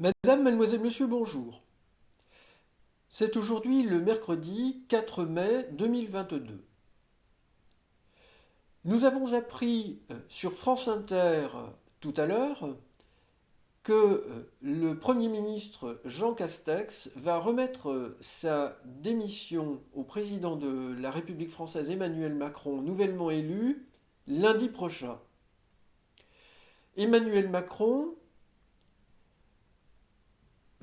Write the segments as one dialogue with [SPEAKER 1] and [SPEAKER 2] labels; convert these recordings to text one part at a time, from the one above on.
[SPEAKER 1] Madame, mademoiselle, monsieur, bonjour. C'est aujourd'hui le mercredi 4 mai 2022. Nous avons appris sur France Inter tout à l'heure que le Premier ministre Jean Castex va remettre sa démission au président de la République française Emmanuel Macron, nouvellement élu, lundi prochain. Emmanuel Macron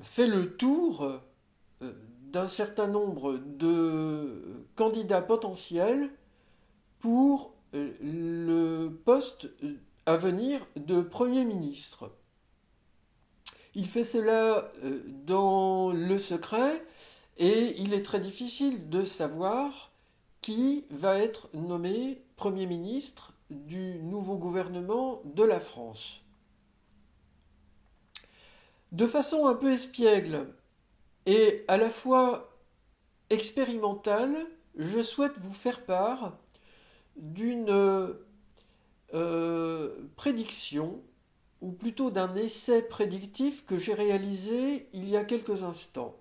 [SPEAKER 1] fait le tour d'un certain nombre de candidats potentiels pour le poste à venir de Premier ministre. Il fait cela dans le secret et il est très difficile de savoir qui va être nommé Premier ministre du nouveau gouvernement de la France. De façon un peu espiègle et à la fois expérimentale, je souhaite vous faire part d'une prédiction, ou plutôt d'un essai prédictif que j'ai réalisé il y a quelques instants.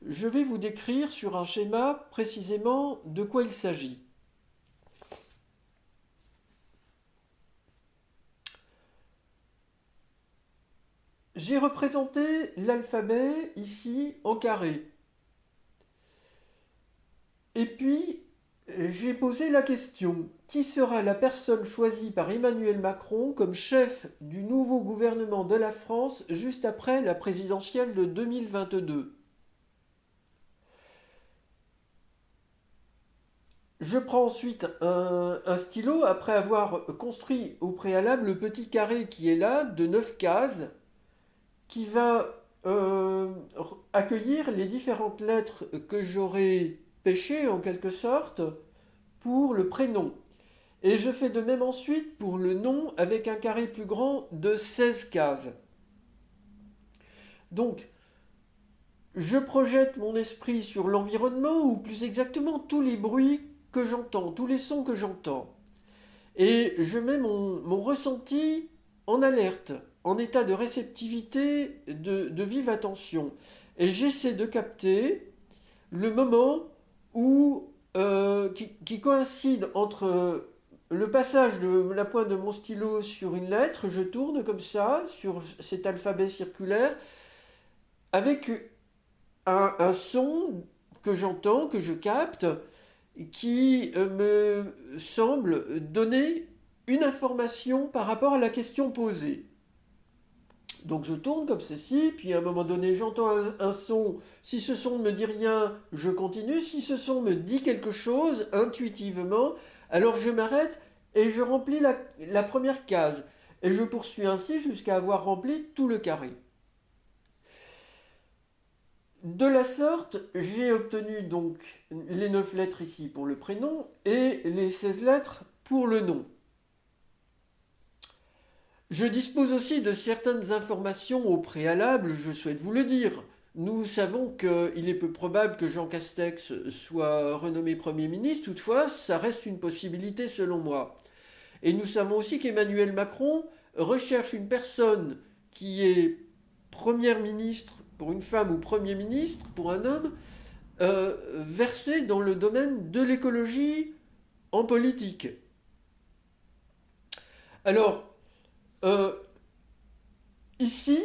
[SPEAKER 1] Je vais vous décrire sur un schéma précisément de quoi il s'agit. J'ai représenté l'alphabet ici en carré. Et puis, j'ai posé la question, qui sera la personne choisie par Emmanuel Macron comme chef du nouveau gouvernement de la France juste après la présidentielle de 2022? Je prends ensuite un stylo, après avoir construit au préalable le petit carré qui est là, de 9 cases, qui va accueillir les différentes lettres que j'aurai pêchées en quelque sorte pour le prénom. Et je fais de même ensuite pour le nom avec un carré plus grand de 16 cases. Donc, je projette mon esprit sur l'environnement, ou plus exactement tous les bruits que j'entends, tous les sons que j'entends. Et je mets mon ressenti en alerte, en état de réceptivité, de vive attention. Et j'essaie de capter le moment qui coïncide entre le passage de la pointe de mon stylo sur une lettre, je tourne comme ça, sur cet alphabet circulaire, avec un son que j'entends, que je capte, qui me semble donner une information par rapport à la question posée. Donc je tourne comme ceci, puis à un moment donné j'entends un son. Si ce son ne me dit rien, je continue. Si ce son me dit quelque chose intuitivement, alors je m'arrête et je remplis la première case. Et je poursuis ainsi jusqu'à avoir rempli tout le carré. De la sorte, j'ai obtenu donc les 9 lettres ici pour le prénom et les 16 lettres pour le nom. Je dispose aussi de certaines informations au préalable, je souhaite vous le dire. Nous savons qu'il est peu probable que Jean Castex soit renommé Premier ministre, toutefois, ça reste une possibilité selon moi. Et nous savons aussi qu'Emmanuel Macron recherche une personne qui est Première ministre pour une femme ou Premier ministre pour un homme, versé dans le domaine de l'écologie en politique. Alors, euh, ici,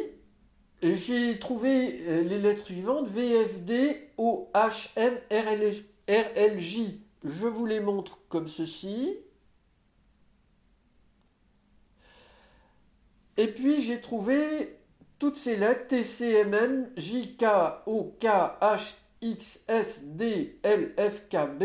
[SPEAKER 1] j'ai trouvé les lettres suivantes, VFD, OHM, RLJ. Je vous les montre comme ceci. Et puis j'ai trouvé toutes ces lettres, TCMM, JK, OK, H, X, S, D, L, F, K, B.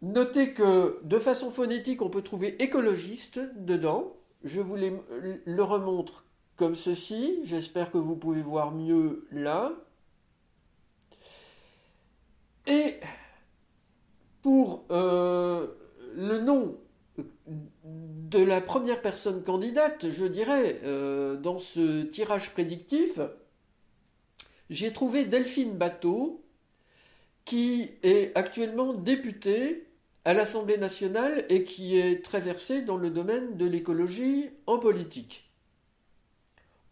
[SPEAKER 1] Notez que de façon phonétique, on peut trouver écologiste dedans. Je vous le remontre comme ceci. J'espère que vous pouvez voir mieux là. Et pour le nom de la première personne candidate, je dirais, dans ce tirage prédictif, j'ai trouvé Delphine Batho, qui est actuellement députée à l'Assemblée nationale et qui est très versée dans le domaine de l'écologie en politique.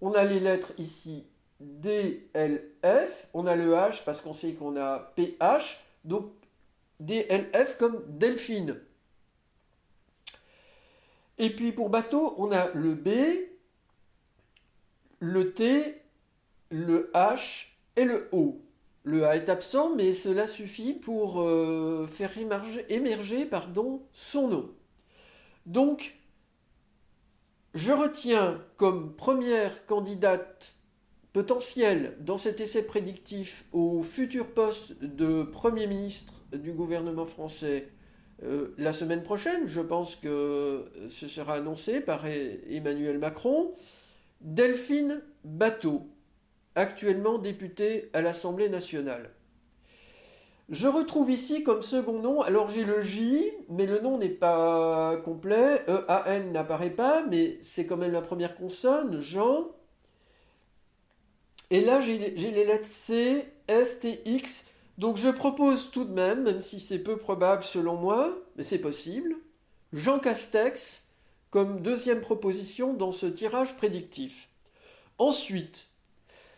[SPEAKER 1] on a les lettres ici D, L, F. On a le H parce qu'on sait qu'on a PH. Donc D, L, F comme Delphine. Et puis pour bateau, on a le B, le T, le H et le O. Le A est absent, mais cela suffit pour faire émerger son nom. Donc, je retiens comme première candidate potentielle dans cet essai prédictif au futur poste de Premier ministre du gouvernement français la semaine prochaine. Je pense que ce sera annoncé par Emmanuel Macron. Delphine Batho, actuellement députée à l'Assemblée nationale. Je retrouve ici comme second nom, alors j'ai le J, mais le nom n'est pas complet, E-A-N n'apparaît pas, mais c'est quand même la première consonne, Jean. Et là j'ai les lettres C, S, T, X, donc je propose tout de même si c'est peu probable selon moi, mais c'est possible, Jean Castex comme deuxième proposition dans ce tirage prédictif. Ensuite,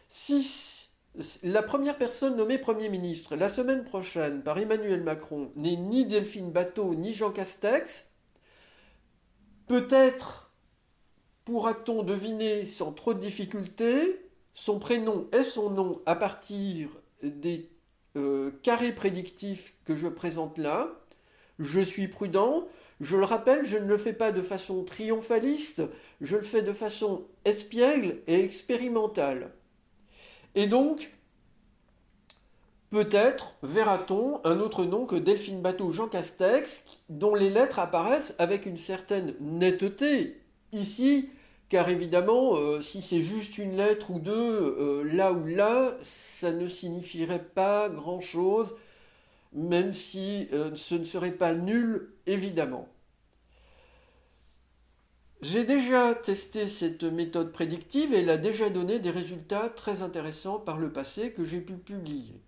[SPEAKER 1] si la première personne nommée Premier ministre la semaine prochaine par Emmanuel Macron n'est ni Delphine Batho ni Jean Castex, peut-être pourra-t-on deviner sans trop de difficulté son prénom et son nom à partir des carrés prédictifs que je présente là. Je suis prudent. Je le rappelle, je ne le fais pas de façon triomphaliste, je le fais de façon espiègle et expérimentale. Et donc, peut-être verra-t-on un autre nom que Delphine Batho Jean Castex, dont les lettres apparaissent avec une certaine netteté ici, car évidemment, si c'est juste une lettre ou deux, là ou là, ça ne signifierait pas grand-chose, même si ce ne serait pas nul, évidemment. J'ai déjà testé cette méthode prédictive et elle a déjà donné des résultats très intéressants par le passé que j'ai pu publier.